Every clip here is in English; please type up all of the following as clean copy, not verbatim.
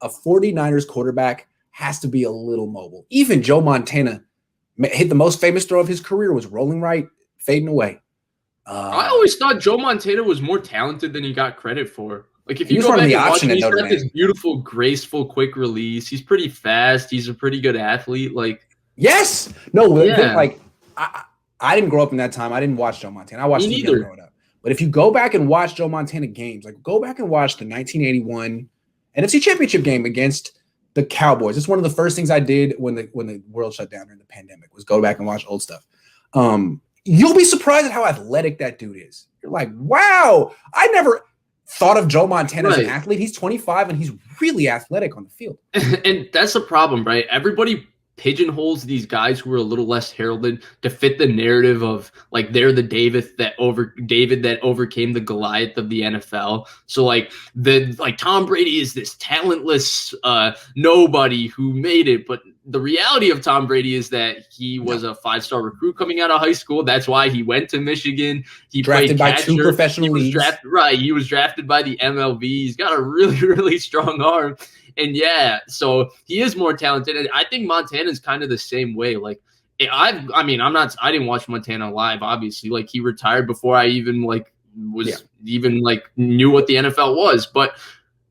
a 49ers quarterback has to be a little mobile. Even Joe Montana hit the most famous throw of his career was rolling right, fading away. I always thought Joe Montana was more talented than he got credit for. Like, if you go back and watch him, he's got this beautiful, graceful, quick release. He's pretty fast. He's a pretty good athlete. Like, yes. No, like, I didn't grow up in that time. I didn't watch Joe Montana. I watched Steve Young growing up. But if you go back and watch Joe Montana games, like go back and watch the 1981 NFC Championship game against the Cowboys. It's one of the first things I did when the world shut down during the pandemic was go back and watch old stuff. You'll be surprised at how athletic that dude is. You're like, wow, I never thought of Joe Montana as an athlete. He's 25 and he's really athletic on the field. And that's the problem, right? Everybody pigeonholes these guys who are a little less heralded to fit the narrative of like they're the David that overcame the Goliath of the NFL. So like Tom Brady is this talentless nobody who made it, but the reality of Tom Brady is that he was a 5-star recruit coming out of high school. That's why he went to Michigan. He drafted by 2 professional leagues. He was drafted by the MLB. He's got a really, really strong arm. And so he is more talented. And I think Montana's kind of the same way. Like, I didn't watch Montana live, obviously. Like, he retired before I even knew what the NFL was. But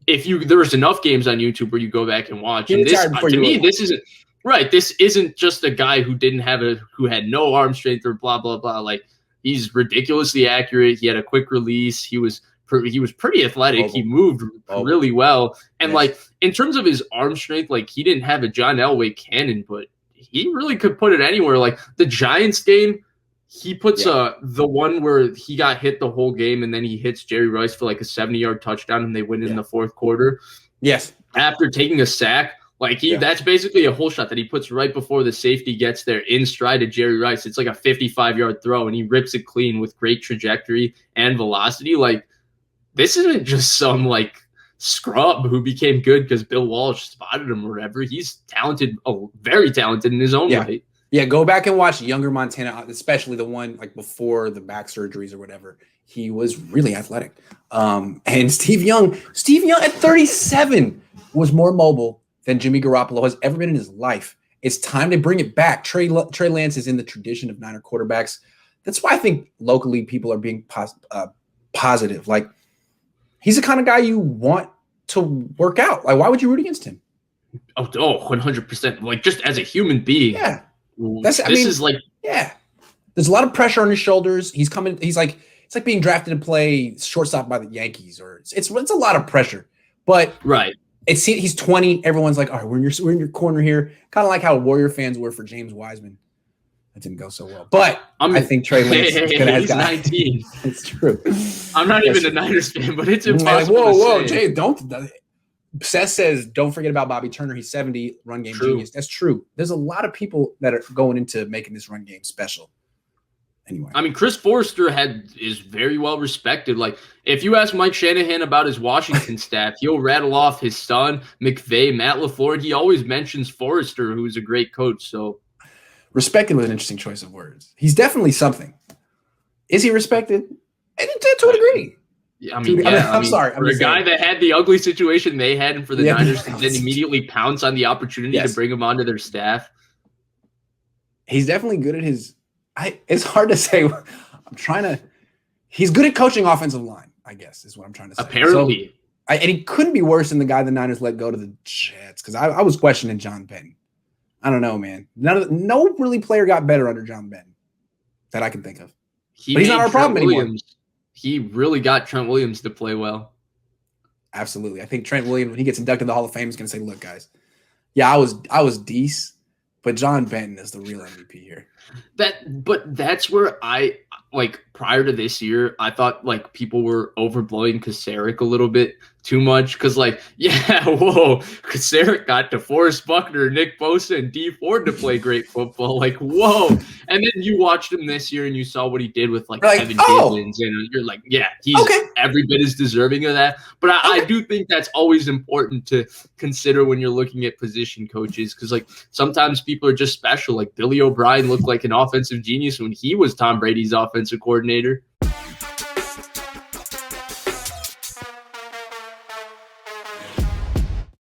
there's enough games on YouTube where you go back and watch. And this isn't just a guy who had no arm strength or blah, blah, blah. Like, he's ridiculously accurate. He had a quick release. He was pretty athletic. He moved really well. And like, in terms of his arm strength, like, he didn't have a John Elway cannon, but he really could put it anywhere. Like the Giants game, he puts the one where he got hit the whole game, and then he hits Jerry Rice for like a 70-yard touchdown, and they win in the fourth quarter. Yes. After taking a sack, like that's basically a hole shot that he puts right before the safety gets there in stride of Jerry Rice. It's like a 55-yard throw, and he rips it clean with great trajectory and velocity. Like, this isn't just some like scrub who became good because Bill Walsh spotted him or whatever. He's talented, very talented in his own right. Yeah, go back and watch younger Montana, especially the one like before the back surgeries or whatever. He was really athletic. And Steve Young at 37 was more mobile than Jimmy Garoppolo has ever been in his life. It's time to bring it back. Trey Lance is in the tradition of Niner quarterbacks. That's why I think locally people are being positive. Like, he's the kind of guy you want to work out. Like, why would you root against him? 100%. Like, just as a human being. Yeah. There's a lot of pressure on his shoulders. It's like being drafted to play shortstop by the Yankees, or it's a lot of pressure. But he's 20. Everyone's like, all right, we're in your corner here. Kind of like how Warrior fans were for James Wiseman. That didn't go so well. But I think Trey Lance is going to have 19. It's true. I'm not even a Niners fan, but it's impossible. Like, whoa, Jay, don't. Seth says, don't forget about Bobby Turner. He's 70, run game genius. That's true. There's a lot of people that are going into making this run game special. Anyway. I mean, Chris Forrester is very well respected. Like, if you ask Mike Shanahan about his Washington staff, he'll rattle off his son, McVay, Matt LaFleur. He always mentions Forrester, who's a great coach. So, respected was an interesting choice of words. He's definitely something. Is he respected? To a degree. Yeah, I'm sorry. For a guy that had the ugly situation they had, and for the Niners to then immediately pounce on the opportunity to bring him onto their staff. He's definitely good at his it's hard to say. He's good at coaching offensive line, I guess, is what I'm trying to say. Apparently. So, and he couldn't be worse than the guy the Niners let go to the Jets, because I was questioning John Benton. I don't know, man. No really player got better under John Benton that I can think of. But he's not our problem anymore. He really got Trent Williams to play well. Absolutely. I think Trent Williams, when he gets inducted to the Hall of Fame, is going to say, look, guys, I was decent, but John Benton is the real MVP here. But that's where prior to this year, I thought like people were overblowing Kasarik a little bit too much, because Kasarik got DeForest Buckner, Nick Bosa, and Dee Ford to play great football. Like, whoa. And then you watched him this year and you saw what he did with Kevin Givens, and you're like, he's every bit as deserving of that. But I do think that's always important to consider when you're looking at position coaches, because sometimes people are just special. Like Billy O'Brien looked like an offensive genius when he was Tom Brady's offensive coordinator.